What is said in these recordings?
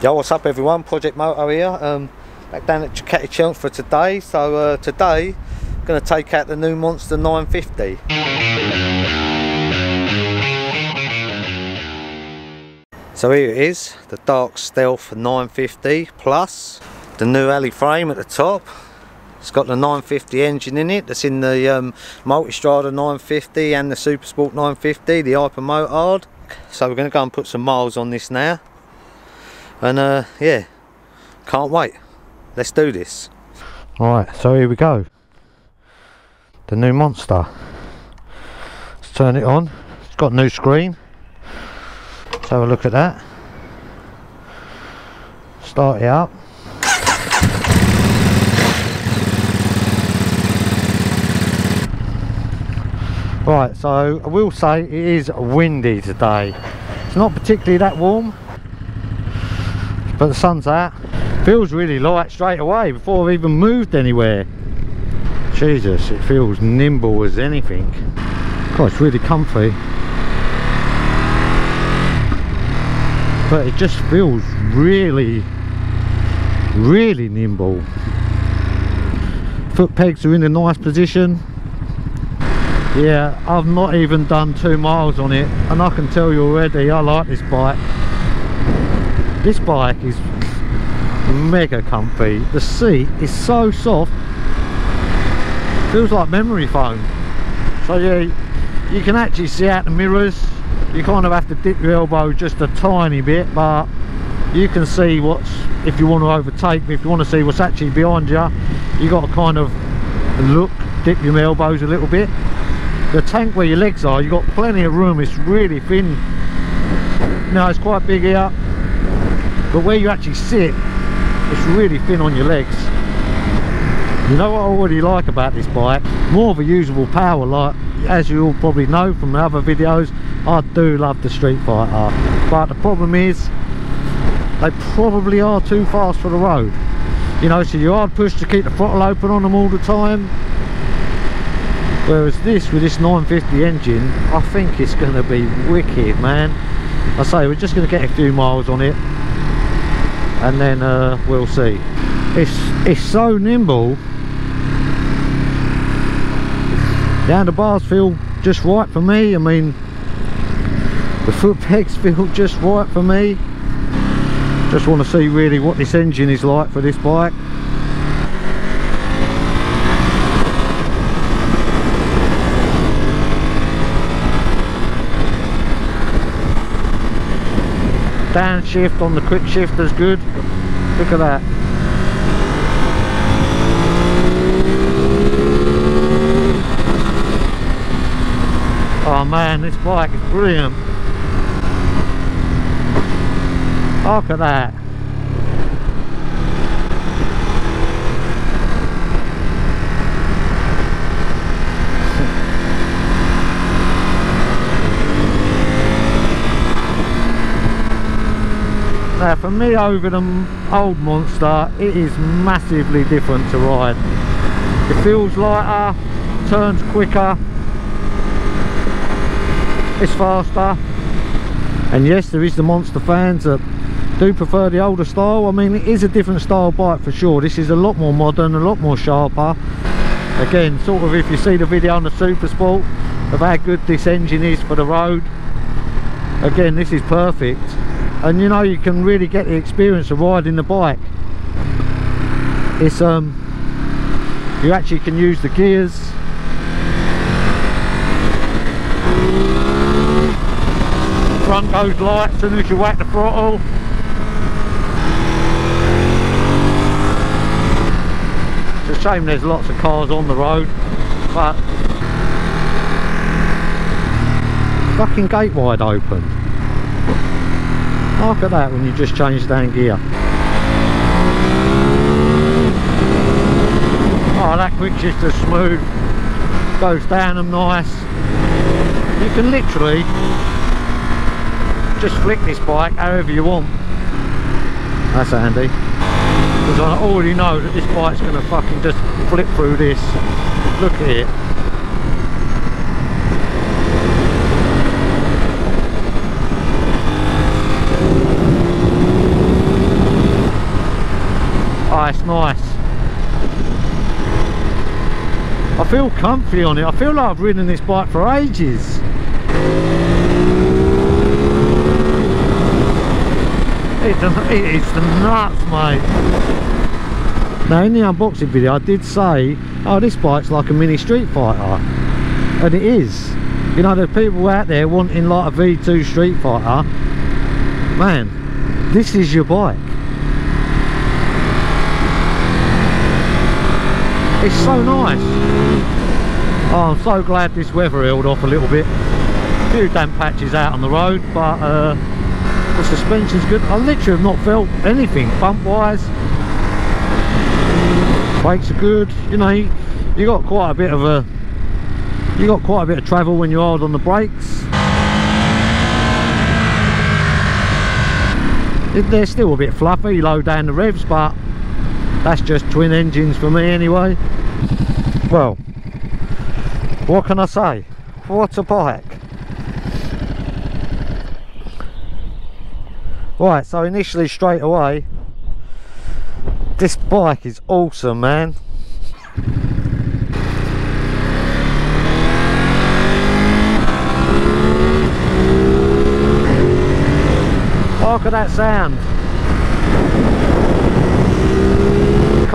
Yo, what's up everyone, Project Moto here, back down at Ducati Chelmsford for today. So today I'm going to take out the new Monster 950. So here it is, the Dark Stealth 950 Plus, the new alley frame at the top. It's got the 950 engine in it, that's in the Multistrada 950 and the Supersport 950, the Hyper Motard. So we're going to go and put some miles on this now. And yeah, can't wait. Let's do this. Alright, so here we go. The new Monster. Let's turn it on. It's got a new screen. Let's have a look at that. Start it up. Right, so I will say it is windy today. It's not particularly that warm, but the sun's out. Feels really light straight away before I've even moved anywhere. Jesus, it feels nimble as anything. God, it's really comfy. But it just feels really nimble. Foot pegs are in a nice position. Yeah, I've not even done 2 miles on it, and I can tell you already I like this bike. This bike is mega comfy. The seat is so soft, feels like memory foam. So yeah, you can actually see out the mirrors. You kind of have to dip your elbow just a tiny bit, but you can see what's, if you want to overtake me, if you want to see what's actually behind you, you got to kind of look, dip your elbows a little bit. The tank where your legs are, you've got plenty of room. It's really thin. Now it's quite big here, but where you actually sit, it's really thin on your legs. You know what I already like about this bike? More of a usable power. Like, as you all probably know from the other videos, I do love the Street Fighter, but the problem is they probably are too fast for the road. You know, so you're hard pushed to keep the throttle open on them all the time. Whereas this, with this 950 engine, I think it's going to be wicked, man. I say we're just going to get a few miles on it, and then we'll see. It's so nimble. The handlebars feel just right for me. I mean, the foot pegs feel just right for me. Just want to see really what this engine is like for this bike. Downshift on the quick shifter's good. Look at that. Oh man, this bike is brilliant. Look at that. Now for me, over the old Monster, it is massively different to ride. It feels lighter, turns quicker, it's faster. And yes, there is the Monster fans that do prefer the older style. I mean, it is a different style bike for sure. This is a lot more modern, a lot more sharper. Again, sort of if you see the video on the Supersport of how good this engine is for the road, again, this is perfect. And you know, you can really get the experience of riding the bike. It's you actually can use the gears. Front goes light as soon as you whack the throttle. It's a shame there's lots of cars on the road, but fucking gate wide open. Look at that when you just change down gear. Oh, that quick shifter's smooth. Goes down them nice. You can literally just flick this bike however you want. That's handy. Because I already know that this bike's going to fucking just flip through this. Look at it. Oh, it's nice. I feel comfy on it. I feel like I've ridden this bike for ages. It is the nuts, mate. Now in the unboxing video I did say, oh, this bike's like a mini Street Fighter, and it is. You know, there's people out there wanting like a V2 Street Fighter. Man, this is your bike. It's so nice. Oh, I'm so glad this weather held off a little bit. A few damp patches out on the road, but the suspension's good. I literally have not felt anything bump wise. Brakes are good. You know, you got quite a bit of travel when you're hard on the brakes. They're still a bit fluffy low down the revs, but that's just twin engines for me anyway. Well, what can I say? What a bike. Right, so initially straight away, this bike is awesome, man. Look at that sound.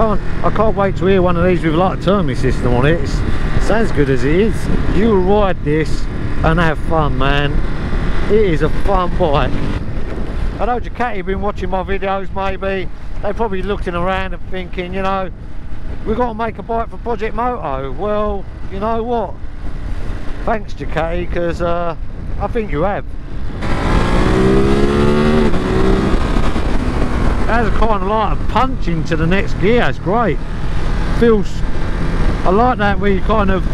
I can't wait to hear one of these with like a turbo system on it. It sounds good as it is. You will ride this and have fun, man. It is a fun bike. I know Ducati have been watching my videos, maybe. They're probably looking around and thinking, you know, we've got to make a bike for Project Moto. Well, you know what? Thanks Ducati, because I think you have. That's a kind of like a punch into the next gear. It's great. Feels, I like that where you kind of,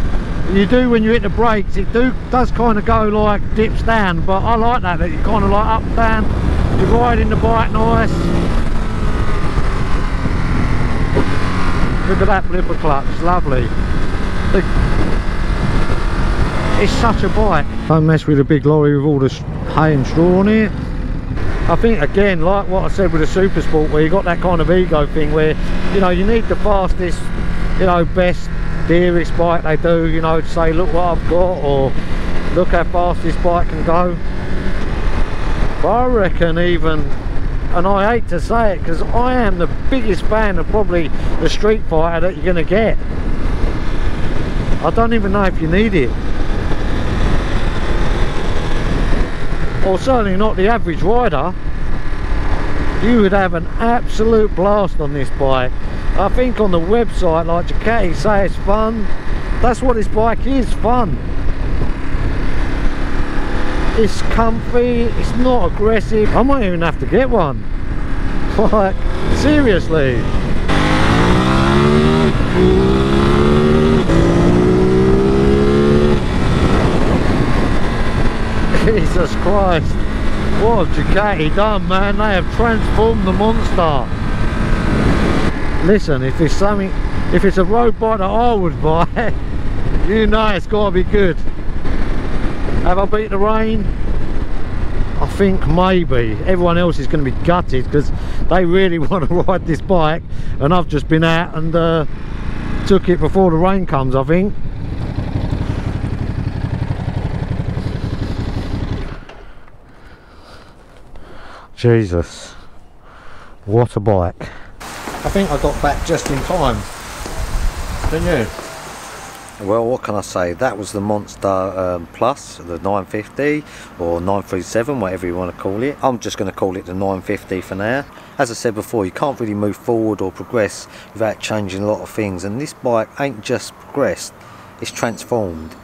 you do when you hit the brakes, it does kind of go like dips down, but I like that you kind of like up down, you're riding the bike nice. Look at that blipper clutch, lovely. It's such a bike. Don't mess with a big lorry with all the hay and straw on it. I think again, like what I said with the Super Sport, where you got that kind of ego thing where, you know, you need the fastest, you know, best, dearest bike they do, you know, to say look what I've got, or look how fast this bike can go. But I reckon even, and I hate to say it because I am the biggest fan of probably the Street Fighter that you're going to get. I don't even know if you need it. Or certainly not the average rider. You would have an absolute blast on this bike. I think on the website, like Ducati say it's fun. That's what this bike is, fun. It's comfy, it's not aggressive. I might even have to get one. Like, seriously. Jesus Christ, what have Ducati done, man? They have transformed the monster. Listen, if it's a road bike that I would buy, you know it's got to be good. Have I beat the rain? I think maybe. Everyone else is going to be gutted because they really want to ride this bike, and I've just been out and took it before the rain comes, I think. Jesus, what a bike. I think I got back just in time, didn't you? Well, what can I say? That was the Monster Plus, the 950 or 937, whatever you want to call it. I'm just going to call it the 950 for now. As I said before, you can't really move forward or progress without changing a lot of things, and this bike ain't just progressed, it's transformed.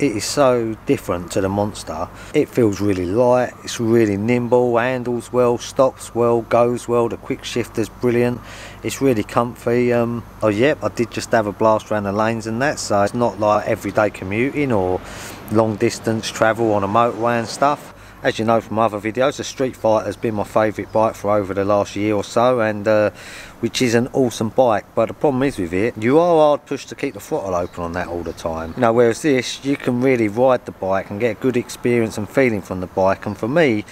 It is so different to the Monster. It feels really light, it's really nimble, handles well, stops well, goes well, the quick shifter's brilliant, it's really comfy. Oh yep, I did just have a blast around the lanes and that, so it's not like everyday commuting or long distance travel on a motorway and stuff. As you know from other videos, the Street Fighter has been my favourite bike for over the last year or so, and which is an awesome bike. But the problem is with it, you are hard pushed to keep the throttle open on that all the time. You know, whereas this, you can really ride the bike and get a good experience and feeling from the bike. And for me,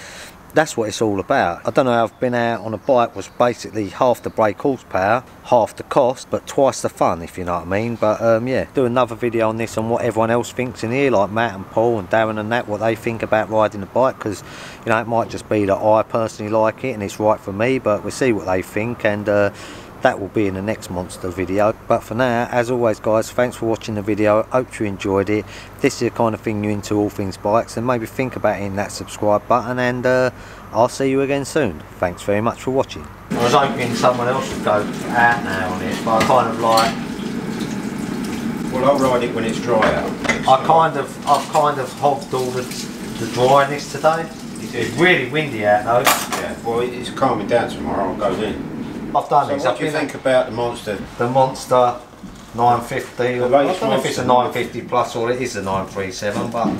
That's what it's all about. I don't know, I've been out on a bike was basically half the brake horsepower, half the cost, but twice the fun, if you know what I mean. But yeah, do another video on this, on what everyone else thinks in here, like Matt and Paul and Darren and that, what they think about riding a bike, because you know, it might just be that I personally like it and it's right for me, but we'll see what they think, and that will be in the next monster video. But for now, as always guys, thanks for watching the video. Hope you enjoyed it. If this is the kind of thing you're into, all things bikes, then maybe think about hitting that subscribe button, and I'll see you again soon. Thanks very much for watching. I was hoping someone else would go out now on it, but I kind of like... Well, I'll ride it when it's dry out. I've kind of hogged all the dryness today. It's really windy out though. Yeah, well it's calming down tomorrow, I'll go in. I've done so this. What do you think about the Monster? The Monster 950. I don't know if it's a 950 plus or it is a 937, but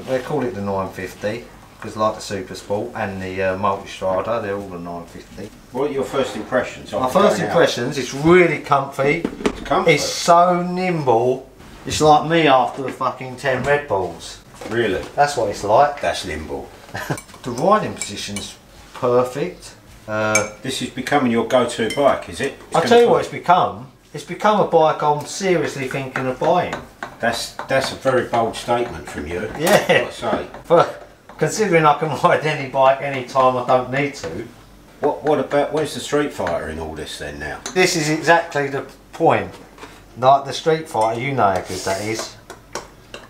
they call it the 950 because, like the Super Sport and the Multistrada, they're all the 950. What are your first impressions? My first impressions, it's really comfy. It's comfy. It's so nimble. It's like me after the fucking 10 Red Bulls. Really? That's what it's like. That's nimble. The riding position's perfect. This is becoming your go-to bike, is it? I'll tell you what it's become. It's become a bike I'm seriously thinking of buying. That's a very bold statement from you. Yeah. I've got to say. But considering I can ride any bike any time I don't need to. What about, where's the Street Fighter in all this then now? This is exactly the point. Like the Street Fighter, you know how good that is.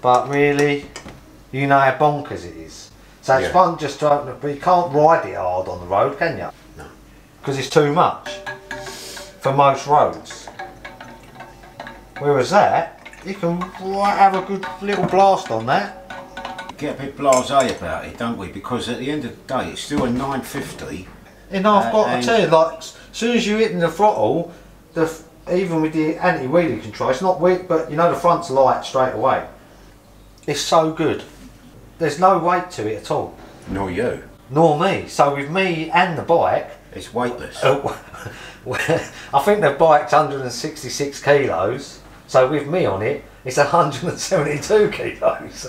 But really, you know how bonkers it is. So it's fun just to, but you can't ride it hard on the road, can you? No. Because it's too much for most roads. Whereas that, you can have a good little blast on that. Get a bit blasé about it, don't we? Because at the end of the day, it's still a 950. And I've got to tell you, like, as soon as you're hitting the throttle, even with the anti-wheelie control, it's not weak, but you know the front's light straight away. It's so good. There's no weight to it at all. Nor you. Nor me. So with me and the bike, it's weightless. I think the bike's 166 kilos. So with me on it, it's 172 kilos.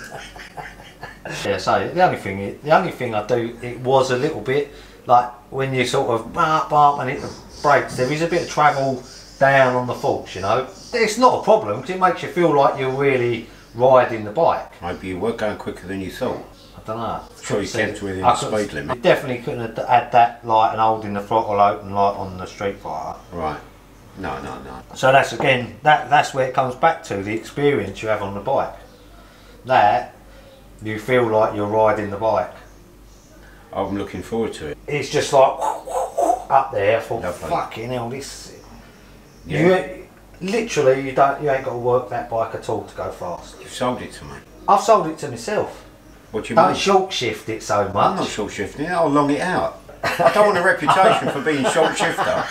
Yeah. So the only thing I do, it was a little bit like when you sort of bump and hit the brakes. There is a bit of travel down on the forks, you know. It's not a problem because it makes you feel like you're really riding the bike. Maybe you were going quicker than you thought. I don't know. Sure, you kept within the speed limit. You definitely couldn't have had that light and holding the throttle open like on the Street Fighter. Right. No. So that's again, that's where it comes back to, the experience you have on the bike. That, you feel like you're riding the bike. I'm looking forward to it. It's just like up there. I thought, Lovely. fucking hell, this. Yeah. Literally, you ain't got to work that bike at all to go fast. You've sold it to me. I've sold it to myself. What do you mean? Don't short shift it so much. I'm not short shifting it. I'll long it out. I don't want a reputation for being short shifter.